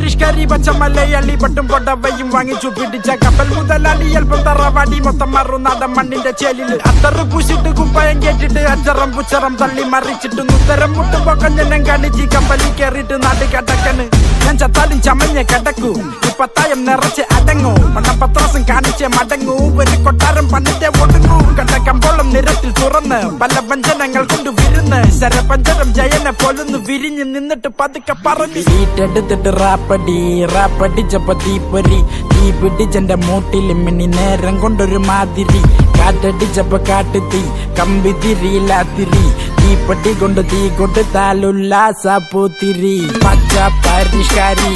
പരിഷ്കാരി പച്ചമലയാളി പട്ടും പൊടവയും വാങ്ങിച്ചു പിടിച്ച കപ്പൽ മുതലാളി അല്പം തറവാടി മൊത്തം മറുനാടൻ മണ്ണിന്റെ ചേലിൽ അത്തറ് പൂശിട്ട് കുപ്പായം കേട്ടിട്ട് അച്ചറം പുച്ചറം തള്ളി മറിച്ചിട്ട് ഉത്തരം മുട്ടുമ്പോ കഞ്ഞനം കാണിച്ച് കപ്പലിൽ കേറിയിട്ട് നാട് കടക്കണ് ഞാൻ ചത്താലും ചമഞ്ഞ കിടക്കൂ ഇപ്പത്തായം നിറച്ച് അടങ്ങൂ പണപത്രാസം കാണിച്ച് മടങ്ങൂ ഒരു കൊട്ടാരം പണിത്തെ ഒടുങ്ങൂ കണ്ടക്കമ്പോളം നിരത്തിൽ തുറന്ന് പല വ്യഞ്ജനങ്ങൾ കൊണ്ട് വിരുന്ന് ശരപഞ്ചരം ജയനെ പോലൊന്ന് വിരിഞ്ഞ് നിന്നിട്ട് പതുക്കെ പറഞ്ഞു വീട്ടെടുത്തിട്ട് റാപ്പടിച്ചപ്പോ തീപ്പൊരി തീ പിടിച്ചെന്റെ മൂട്ടിൽ മിന്നി നേരം കൊണ്ടൊരു മാതിരി കാറ്റടിച്ചപ്പോ കാട്ടുതീ കമ്പി തിരിയില്ലാത്തിരി തീപ്പട്ടി കൊണ്ട് തീ കൊടുത്താലുല്ലാസ പൂത്തിരി പച്ച പരിഷ്കാരി